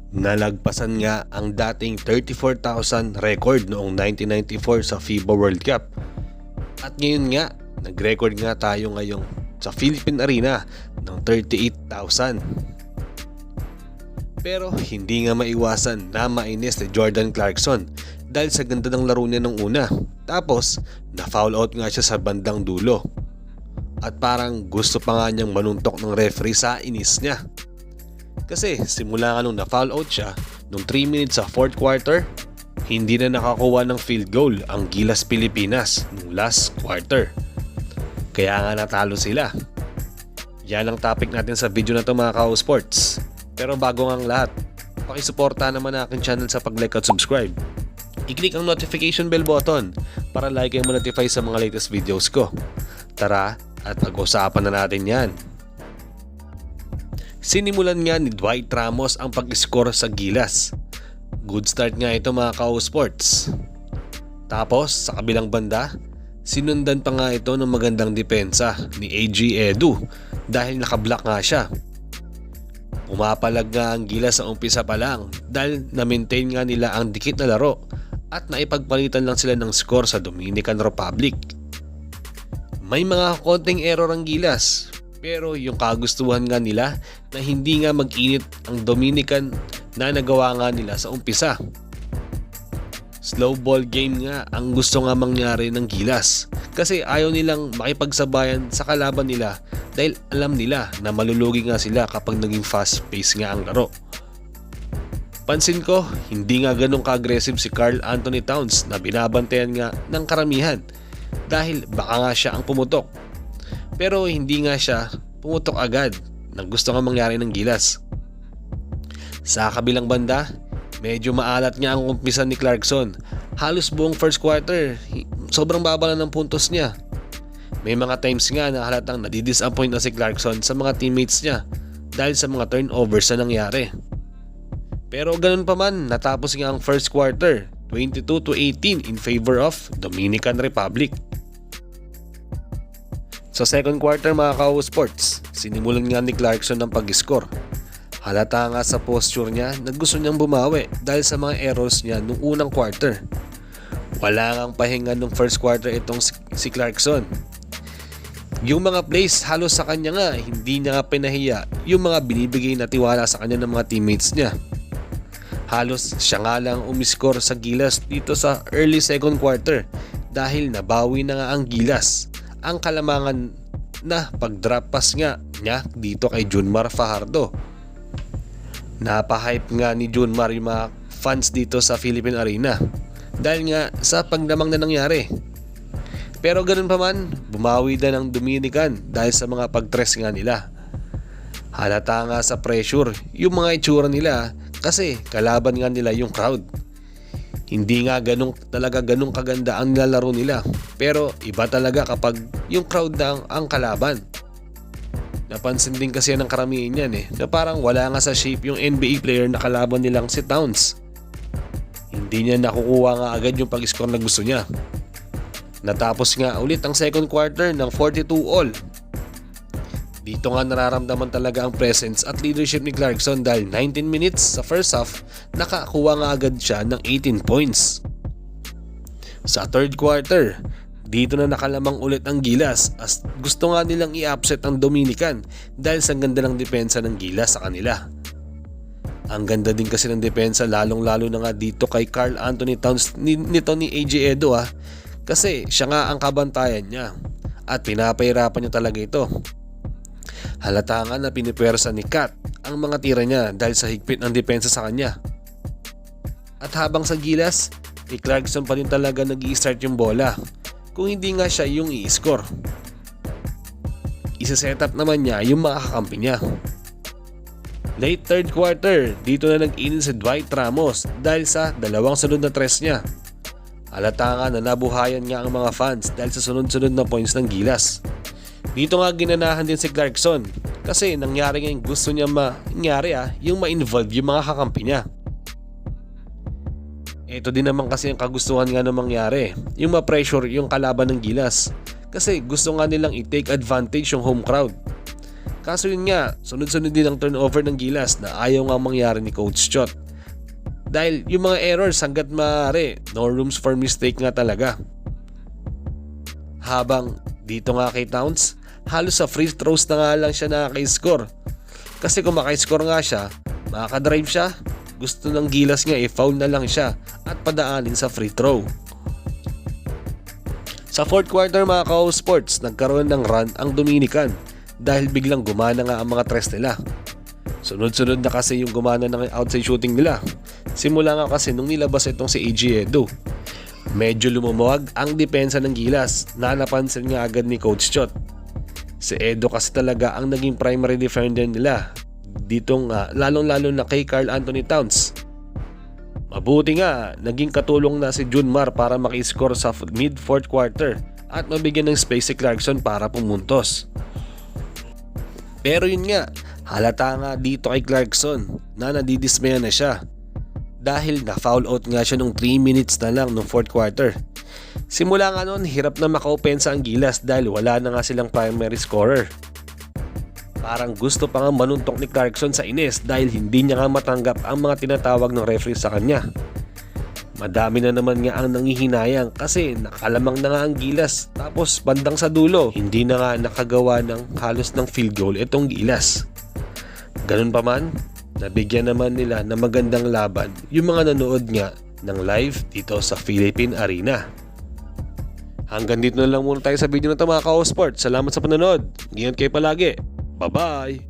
Nalagpasan nga ang dating 34,000 record noong 1994 sa FIBA World Cup. At ngayon nga, nag-record nga tayo ngayong sa Philippine Arena ng 38,000. Pero hindi nga maiwasan na mainis ni Jordan Clarkson dahil sa ganda ng laro niya nung una. Tapos, na-foul out nga siya sa bandang dulo. At parang gusto pa nga niyang manuntok ng referee sa inis niya. Kasi simula nga nung na-foul out siya, nung 3 minutes sa 4th quarter, hindi na nakakuha ng field goal ang Gilas Pilipinas nung last quarter. Kaya nga natalo sila. Yan ang topic natin sa video na to mga ka-sports. Pero bago nga ang lahat, pakisuporta naman ang aking channel sa pag-like at subscribe. I-click ang notification bell button para like kayo ma-notify sa mga latest videos ko. Tara at pag-usapan na natin yan. Sinimulan nga ni Dwight Ramos ang pag-score sa Gilas. Good start nga ito mga ka-sports. Tapos sa kabilang banda, sinundan pa nga ito ng magandang depensa ni AG Edu dahil nakablock nga siya. Pumapalag nga ang Gilas sa umpisa pa lang dahil na-maintain nga nila ang dikit na laro at naipagpalitan lang sila ng score sa Dominican Republic. May mga konting error ang Gilas, pero yung kagustuhan nga nila na hindi nga mag-init ang Dominican na nagawa nga nila sa umpisa. Slow ball game nga ang gusto nga mangyari ng Gilas kasi ayaw nilang makipagsabayan sa kalaban nila dahil alam nila na malulugi nga sila kapag naging fast pace nga ang laro. Pansin ko, hindi nga ganun ka-aggressive si Karl Anthony Towns na binabantayan nga ng karamihan dahil baka nga siya ang pumutok. Pero hindi nga siya pumutok agad na gusto nga mangyari ng Gilas. Sa kabilang banda, medyo maalat nga ang umpisa ni Clarkson. Halos buong first quarter, sobrang baba na ng puntos niya. May mga times nga na halatang nadidisappoint na si Clarkson sa mga teammates niya dahil sa mga turnovers na nangyari. Pero ganun pa man, natapos nga ang first quarter, 22-18 in favor of Dominican Republic. Sa second quarter mga ka-sports, sinimulan nga ni Clarkson ng pag-score. Halata nga sa posture niya na gusto niyang bumawi dahil sa mga errors niya nung unang quarter. Wala ngang pahinga nung first quarter itong si Clarkson. Yung mga plays halos sa kanya nga, hindi niya nga pinahiya yung mga binibigay na tiwala sa kanya ng mga teammates niya. Halos siya nga lang umiscore sa Gilas dito sa early second quarter dahil nabawi na nga ang Gilas ang kalamangan na pag-drop pass nga niya dito kay Junmar Fajardo. Napahype nga ni Junmar yung mga fans dito sa Philippine Arena dahil nga sa pagdamang na nangyari. Pero ganun pa man, bumawi na ng Dominican dahil sa mga pag-tres nga nila. Halata nga sa pressure yung mga itsura nila kasi kalaban nga nila yung crowd. Hindi nga ganun kaganda ang nilalaro nila, pero iba talaga kapag yung crowd na ang kalaban. Napansin din kasi ng karamihan yan na parang wala nga sa shape yung NBA player na kalaban nilang si Towns. Hindi niya nakukuha nga agad yung pag-score na gusto niya. Natapos nga ulit ang second quarter ng 42-all. Dito nga nararamdaman talaga ang presence at leadership ni Clarkson dahil 19 minutes sa first half, nakakuha nga agad siya ng 18 points. Sa third quarter, dito na nakalamang ulit ang Gilas as gusto nga nilang i-upset ang Dominican dahil sa ganda ng depensa ng Gilas sa kanila. Ang ganda din kasi ng depensa lalong-lalo na nga dito kay Karl Anthony Towns nito ni AG Edu kasi siya nga ang kabantayan niya at pinapahirapan niya talaga ito. Halata nga na pinipwersa ni Kat ang mga tira niya dahil sa higpit ng depensa sa kanya. At habang sa Gilas, kay Clarkson pa rin talaga nag-i-start yung bola kung hindi nga siya yung i-score. Isa-set up naman niya yung mga kakampi niya. Late third quarter, dito na nag-init si Dwight Ramos dahil sa dalawang sunod na tres niya. Halata nga na nabuhayan nga ang mga fans dahil sa sunod-sunod na points ng Gilas. Dito nga ginanahan din si Clarkson kasi nangyari nga yung gusto niya mangyari yung ma-involve yung mga kakampi niya. Ito din naman kasi ang kagustuhan nga na mangyari, yung ma-pressure yung kalaban ng Gilas kasi gusto nga nilang i-take advantage yung home crowd. Kaso yun nga, sunod-sunod din ang turnover ng Gilas na ayaw nga mangyari ni Coach Chot. Dahil yung mga errors hanggat maaari, no rooms for mistake nga talaga. Habang dito nga kay Towns, halos sa free throws na nga lang siya nakaka-score. Kasi kung maka-score nga siya, makaka-drive siya, gusto ng Gilas nga i-foul na lang siya at padaanin sa free throw. Sa fourth quarter mga ka-sports, nagkaroon ng run ang Dominican dahil biglang gumana nga ang mga tres nila. Sunod-sunod na kasi yung gumana ng outside shooting nila. Simula nga kasi nung nilabas itong si AG Edo. Medyo lumumuwag ang depensa ng Gilas na napansin nga agad ni Coach Chot. Si Edo kasi talaga ang naging primary defender nila. Ditong lalong-lalo na kay Karl Anthony Towns. Mabuti nga, naging katulong na si Junmar para maki-score sa mid-fourth quarter at mabigyan ng space si Clarkson para pumuntos. Pero yun nga, halata nga dito kay Clarkson na nadidismaya na siya dahil na-foul out nga siya nung 3 minutes na lang nung fourth quarter. Simula nga noon, hirap na maka-opensa ang Gilas dahil wala na nga silang primary scorer. Parang gusto pa nga manuntok ni Clarkson sa inis dahil hindi niya nga matanggap ang mga tinatawag ng referee sa kanya. Madami na naman nga ang nangihinayang kasi nakalamang na nga ang Gilas, tapos bandang sa dulo hindi na nga nakagawa ng halos ng field goal itong Gilas. Ganun pa man, nabigyan naman nila ng magandang laban yung mga nanood nga ng live dito sa Philippine Arena. Hanggang dito na lang muna tayo sa video na ito mga ka-sports. Salamat sa panonood. Ingat kayo palagi. Bye-bye!